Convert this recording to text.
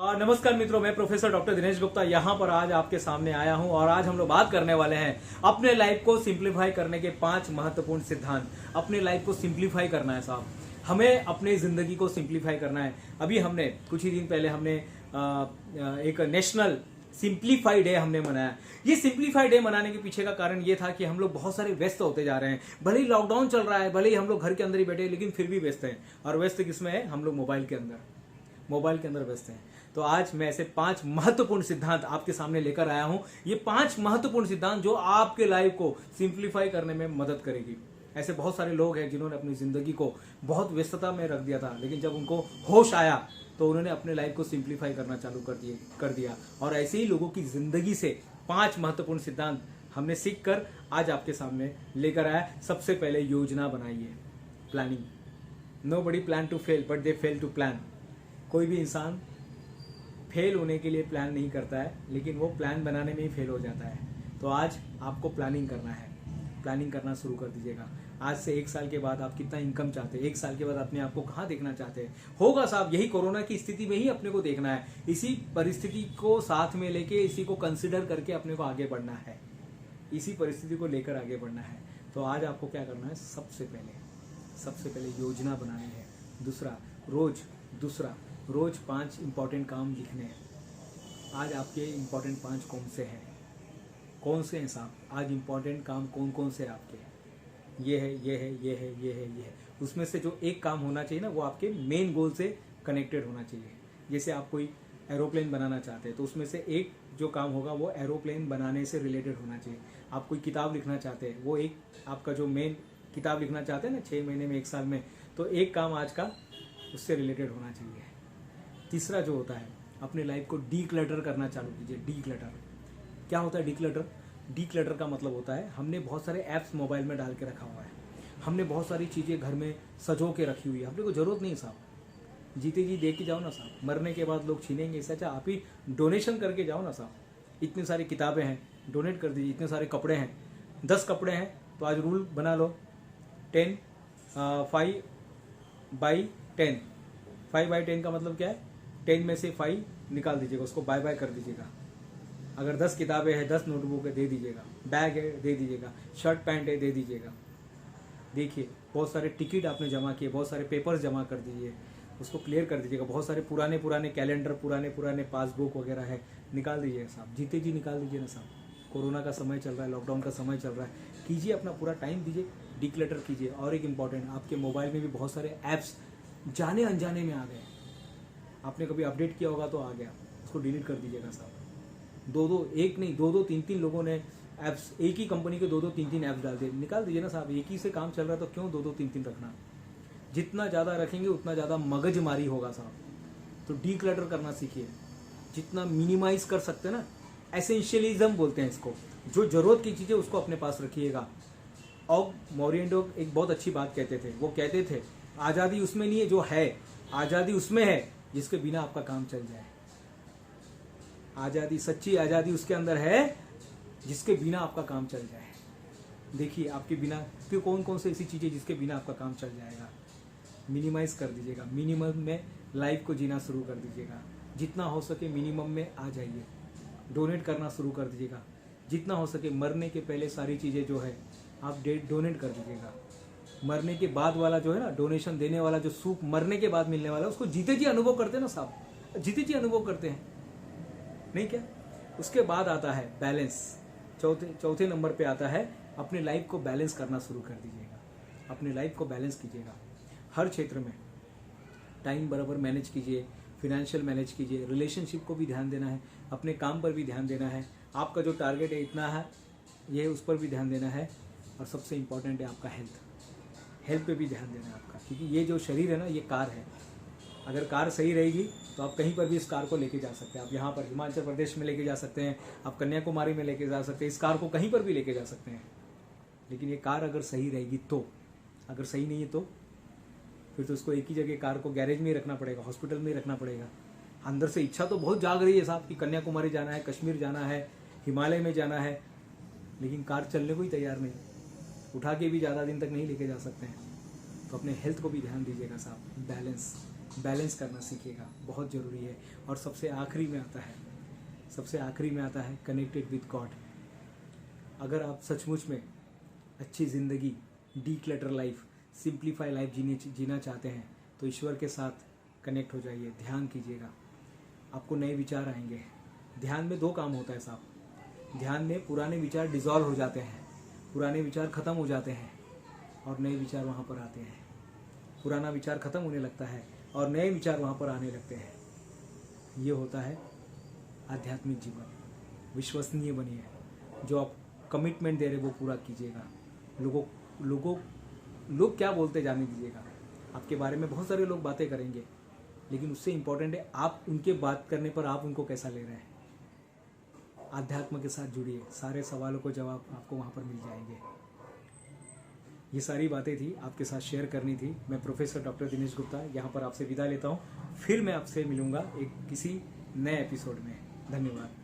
नमस्कार मित्रों, मैं प्रोफेसर डॉक्टर दिनेश गुप्ता यहाँ पर आज आपके सामने आया हूँ और आज हम लोग बात करने वाले हैं अपने लाइफ को सिंप्लीफाई करने के 5 महत्वपूर्ण सिद्धांत। अपने लाइफ को सिंप्लीफाई करना है साहब, हमें अपनी जिंदगी को सिंप्लीफाई करना है। अभी हमने कुछ ही दिन पहले हमने एक नेशनल सिंप्लीफाई डे हमने मनाया। ये सिंप्लीफाई डे मनाने के पीछे का कारण ये था कि हम लोग बहुत सारे व्यस्त होते जा रहे हैं। भले ही लॉकडाउन चल रहा है, भले ही हम लोग घर के अंदर ही बैठे हैं, लेकिन फिर भी व्यस्त हैं। और व्यस्त किसमें है? हम लोग मोबाइल के अंदर व्यस्त हैं। तो आज मैं ऐसे 5 महत्वपूर्ण सिद्धांत आपके सामने लेकर आया हूं। ये 5 महत्वपूर्ण सिद्धांत जो आपके लाइफ को सिंप्लीफाई करने में मदद करेगी। ऐसे बहुत सारे लोग हैं जिन्होंने अपनी जिंदगी को बहुत व्यस्तता में रख दिया था, लेकिन जब उनको होश आया तो उन्होंने अपने लाइफ को सिंप्लीफाई करना चालू कर दिया। और ऐसे ही लोगों की जिंदगी से 5 महत्वपूर्ण सिद्धांत हमने सीख कर आज आपके सामने लेकर आया। सबसे पहले योजना बनाइए, planning. Nobody plan to fail but they fail to plan. कोई भी इंसान फेल होने के लिए प्लान नहीं करता है, लेकिन वो प्लान बनाने में ही फेल हो जाता है। तो आज आपको प्लानिंग करना है, प्लानिंग करना शुरू कर दीजिएगा। आज से 1 साल के बाद आप कितना इनकम चाहते हैं, 1 साल के बाद अपने आप को कहाँ देखना चाहते हैं? होगा साहब, यही कोरोना की स्थिति में ही अपने को देखना है। इसी परिस्थिति को साथ में लेके, इसी को कंसिडर करके अपने को आगे बढ़ना है, इसी परिस्थिति को लेकर आगे बढ़ना है। तो आज आपको क्या करना है? सबसे पहले योजना बनानी है। दूसरा, रोज 5 इंपॉर्टेंट काम लिखने हैं। आज आपके इंपॉर्टेंट 5 कौन से हैं साहब? आज इंपॉर्टेंट काम कौन से हैं आपके? ये है। उसमें से जो एक काम होना चाहिए ना, वो आपके मेन गोल से कनेक्टेड होना चाहिए। जैसे आप कोई एरोप्लेन बनाना चाहते हैं तो उसमें से एक जो काम होगा वो एरोप्लेन बनाने से रिलेटेड होना चाहिए। आप कोई किताब लिखना चाहते हैं, वो एक आपका जो मेन किताब लिखना चाहते हैं ना 6 महीने में, 1 साल में, तो एक काम आज का उससे रिलेटेड होना चाहिए। तीसरा जो होता है, अपने लाइफ को डीक्लटर करना चालू कीजिए। डीक्लटर क्या होता है? डीक्लटर का मतलब होता है हमने बहुत सारे ऐप्स मोबाइल में डाल के रखा हुआ है, हमने बहुत सारी चीज़ें घर में सजो के रखी हुई है, अपने को जरूरत नहीं साहब। जीते जी दे के जाओ ना साहब, मरने के बाद लोग छीनेंगे, इससे अच्छा आप ही डोनेशन करके जाओ ना साहब। इतनी सारी किताबें हैं, डोनेट कर दीजिए। इतने सारे कपड़े हैं, 10 कपड़े हैं तो आज रूल बना लो 5/10। 5/10 का मतलब क्या है? 10 में से 5 निकाल दीजिएगा, उसको बाय कर दीजिएगा। अगर 10 किताबें हैं, 10 नोटबुक है, दे दीजिएगा। बैग है, दे दीजिएगा। शर्ट पैंट है, दे दीजिएगा। देखिए, बहुत सारे टिकट आपने जमा किए, बहुत सारे पेपर्स जमा कर दीजिए, उसको क्लियर कर दीजिएगा। बहुत सारे पुराने कैलेंडर, पुराने पासबुक वगैरह है, निकाल दीजिएगा साहब। जीते जी निकाल दीजिए ना साहब। कोरोना का समय चल रहा है, लॉकडाउन का समय चल रहा है, कीजिए, अपना पूरा टाइम दीजिए, डिक्लटर कीजिए। और एक इम्पॉर्टेंट, आपके मोबाइल में भी बहुत सारे ऐप्स जाने अनजाने में आ गए। आपने कभी अपडेट किया होगा तो आ गया, उसको डिलीट कर दीजिएगा साहब। एक नहीं, 3 लोगों ने ऐप्स, एक ही कंपनी के 3 ऐप्स डाल दिए, निकाल दीजिए ना साहब। एक ही से काम चल रहा है तो क्यों 3 रखना? जितना ज़्यादा रखेंगे उतना ज़्यादा मगजमारी होगा साहब। तो डीक्लटर करना सीखिए, जितना मिनिमाइज कर सकते हैं ना, एसेंशियलिज्म बोलते हैं इसको। जो जरूरत की चीज़ें उसको अपने पास रखिएगा। और मोरिएंडो एक बहुत अच्छी बात कहते थे, वो कहते थे आज़ादी उसमें नहीं है जो है, आज़ादी उसमें है जिसके बिना आपका काम चल जाए। आज़ादी, सच्ची आज़ादी उसके अंदर है जिसके बिना आपका काम चल जाए। देखिए, आपके बिना क्यों, कौन से ऐसी चीज़ें जिसके बिना आपका काम चल जाएगा? मिनिमाइज कर दीजिएगा, मिनिमम में लाइफ को जीना शुरू कर दीजिएगा। जितना हो सके मिनिमम में आ जाइए, डोनेट करना शुरू कर दीजिएगा। जितना हो सके मरने के पहले सारी चीज़ें जो है आप डोनेट कर दीजिएगा। मरने के बाद वाला जो है ना, डोनेशन देने वाला जो सुख मरने के बाद मिलने वाला, उसको जीते जी अनुभव करते हैं ना साहब, जीते जी अनुभव करते हैं, नहीं क्या? उसके बाद आता है बैलेंस। चौथे नंबर पे आता है अपने लाइफ को बैलेंस करना शुरू कर दीजिएगा। अपने लाइफ को बैलेंस कीजिएगा हर क्षेत्र में। टाइम बराबर मैनेज कीजिए, फिनेंशियल मैनेज कीजिए, रिलेशनशिप को भी ध्यान देना है, अपने काम पर भी ध्यान देना है। आपका जो टारगेट है इतना है, ये उस पर भी ध्यान देना है। और सबसे इम्पॉर्टेंट है आपका हेल्थ पे भी ध्यान देना है आपका, क्योंकि ये जो शरीर है ना, ये कार है। अगर कार सही रहेगी तो आप कहीं पर भी इस कार को लेके जा सकते हैं। आप यहाँ पर हिमाचल प्रदेश में लेके जा सकते हैं, आप कन्याकुमारी में लेके जा सकते हैं, इस कार को कहीं पर भी लेके जा सकते हैं। लेकिन ये कार अगर सही रहेगी तो, अगर सही नहीं है तो फिर तो उसको एक ही जगह, कार को गैरेज में ही रखना पड़ेगा, हॉस्पिटल में ही रखना पड़ेगा। अंदर से इच्छा तो बहुत जाग रही है साहब कि कन्याकुमारी जाना है, कश्मीर जाना है, हिमालय में जाना है, लेकिन कार चलने को ही तैयार नहीं, उठा के भी ज़्यादा दिन तक नहीं लेके जा सकते हैं। तो अपने हेल्थ को भी ध्यान दीजिएगा साहब। बैलेंस करना सीखेगा, बहुत ज़रूरी है। और सबसे आखिरी में आता है कनेक्टेड विद गॉड। अगर आप सचमुच में अच्छी ज़िंदगी, डीक्लटर लाइफ, सिंप्लीफाई लाइफ जीना चाहते हैं तो ईश्वर के साथ कनेक्ट हो जाइए, ध्यान कीजिएगा, आपको नए विचार आएंगे। ध्यान में 2 काम होता है साहब। ध्यान में पुराने विचार डिसॉल्व हो जाते हैं, पुराने विचार ख़त्म हो जाते हैं और नए विचार वहाँ पर आते हैं। पुराना विचार ख़त्म होने लगता है और नए विचार वहाँ पर आने लगते हैं। ये होता है आध्यात्मिक जीवन। विश्वसनीय बनिए, जो आप कमिटमेंट दे रहे वो पूरा कीजिएगा। लोग क्या बोलते जाने दीजिएगा। आपके बारे में बहुत सारे लोग बातें करेंगे, लेकिन उससे इम्पोर्टेंट है आप उनके बात करने पर आप उनको कैसा ले रहे हैं। आध्यात्म के साथ जुड़िए, सारे सवालों को जवाब आपको वहाँ पर मिल जाएंगे। ये सारी बातें थी आपके साथ शेयर करनी थी। मैं प्रोफेसर डॉक्टर दिनेश गुप्ता यहाँ पर आपसे विदा लेता हूँ। फिर मैं आपसे मिलूँगा एक किसी नए एपिसोड में। धन्यवाद।